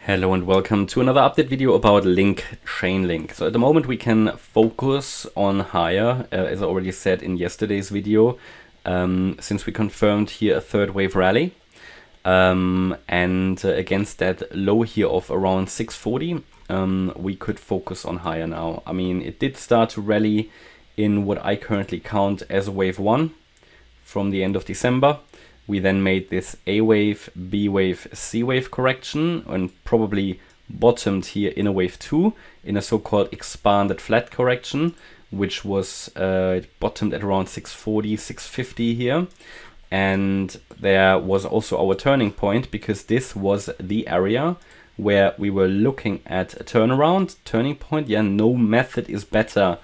Hello and welcome to another update video about LINK Chainlink. So at the moment we can focus on higher, as I already said in yesterday's video, since we confirmed here a third wave rally. Against that low here of around 640, we could focus on higher now. I mean, it did start to rally in what I currently count as wave 1 from the end of December. We then made this A wave, B wave, C wave correction and probably bottomed here in a wave 2 in a so-called expanded flat correction, which was bottomed at around 640, 650 here. And there was also our turning point, because this was the area where we were looking at a turning point. Yeah, no method is better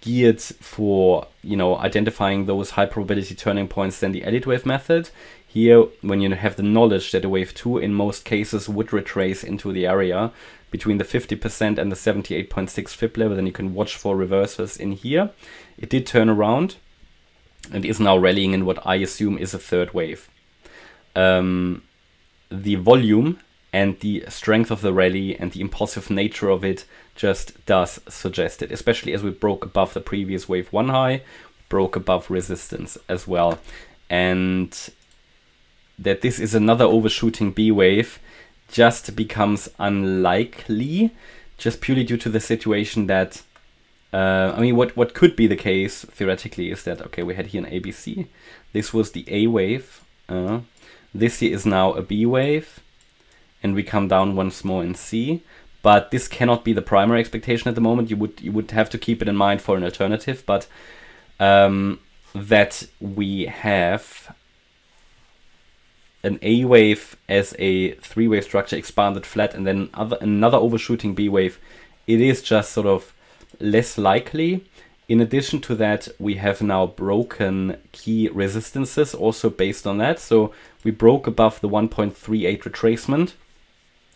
geared for, identifying those high probability turning points than the elite wave method. Here, when you have the knowledge that a wave 2 in most cases would retrace into the area between the 50% and the 78.6 FIB level, then you can watch for reversals in here. It did turn around and is now rallying in what I assume is a third wave. The volume and the strength of the rally and the impulsive nature of it just does suggest it, especially as we broke above the previous wave 1 high, broke above resistance as well. And that this is another overshooting B wave just becomes unlikely, just purely due to the situation that, what could be the case theoretically is that, okay, we had here an ABC. This was the A wave. This here is now a B wave. And we come down once more in C, but this cannot be the primary expectation at the moment. You would have to keep it in mind for an alternative, but that we have an A wave as a three-wave structure expanded flat, and then another overshooting B wave, it is just sort of less likely. In addition to that, we have now broken key resistances also based on that. So we broke above the 1.38 retracement.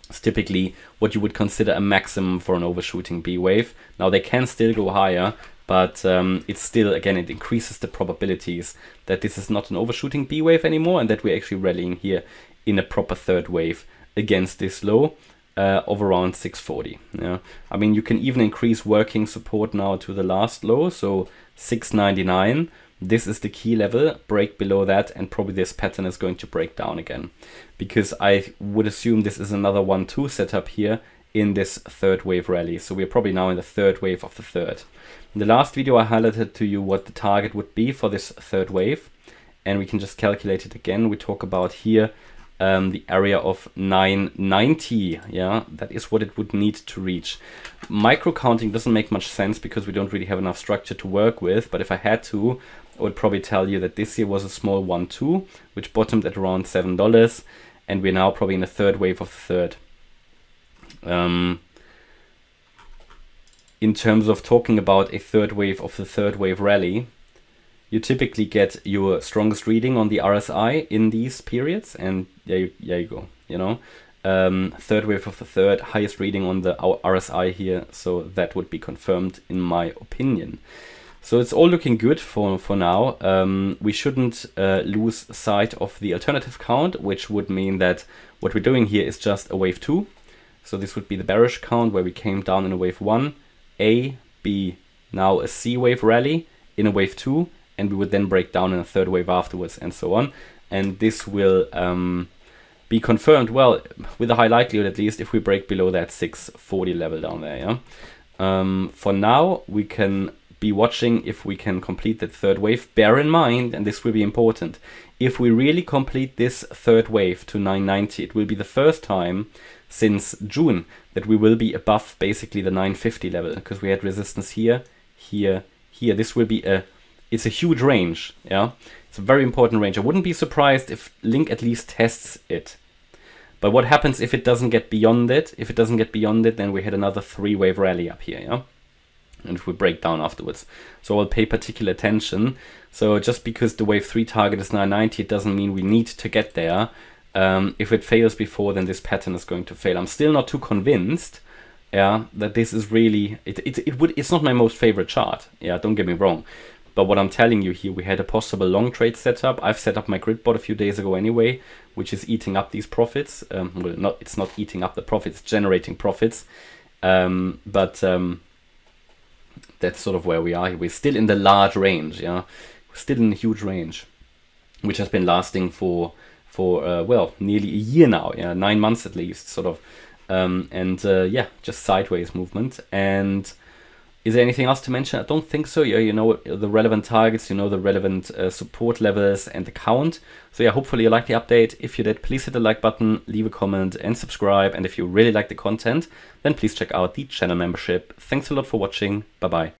It's typically what you would consider a maximum for an overshooting B wave. Now they can still go higher, but it's still, again, it increases the probabilities that this is not an overshooting B wave anymore and that we're actually rallying here in a proper third wave against this low of around 640. Yeah, I mean, you can even increase working support now to the last low, so 699. This is the key level. Break below that and probably this pattern is going to break down again, because I would assume this is another 1-2 setup here in this third wave rally. So we're probably now in the third wave of the third. In the last video I highlighted to you what the target would be for this third wave, and we can just calculate it again. We talk about here the area of 990. Yeah, that is what it would need to reach. Micro counting doesn't make much sense because we don't really have enough structure to work with, but if I had to, I would probably tell you that this here was a small 1-2, which bottomed at around $7, and we're now probably in the third wave of the third. In terms of talking about a third wave of the third wave rally, you typically get your strongest reading on the RSI in these periods, and there you go, third wave of the third, highest reading on the RSI here, so that would be confirmed in my opinion. So it's all looking good for now. We shouldn't lose sight of the alternative count, which would mean that what we're doing here is just a wave 2. So this would be the bearish count where we came down in a wave 1, A, B, now a C wave rally in a wave 2, and we would then break down in a third wave afterwards and so on. And this will be confirmed, well, with a high likelihood at least, if we break below that 640 level down there. Yeah? For now, we can be watching if we can complete that third wave. Bear in mind, and this will be important, if we really complete this third wave to 990, it will be the first time since June that we will be above basically the 950 level, because we had resistance here, here, here. This will be it's a huge range. Yeah, it's a very important range. I wouldn't be surprised if LINK at least tests it. But what happens if it doesn't get beyond it? If it doesn't get beyond it, then we had another three-wave rally up here. Yeah. And if we break down afterwards. So I'll pay particular attention. So just because the wave 3 target is 990, it doesn't mean we need to get there. If it fails before, then this pattern is going to fail. I'm still not too convinced, yeah, that this is really, it's not my most favorite chart. Yeah, don't get me wrong. But what I'm telling you here, we had a possible long trade setup. I've set up my grid bot a few days ago anyway, which is eating up these profits. Well, it's not eating up the profits, it's generating profits. But that's sort of where we are. We're still in the large range, yeah. We're still in a huge range, which has been lasting for well, nearly a year now, yeah, 9 months at least, sort of. Yeah, just sideways movement. And is there anything else to mention? I don't think so. Yeah, you know the relevant targets, you know the relevant support levels and the count. So yeah, hopefully you like the update. If you did, please hit the like button, leave a comment and subscribe. And if you really like the content, then please check out the channel membership. Thanks a lot for watching. Bye bye.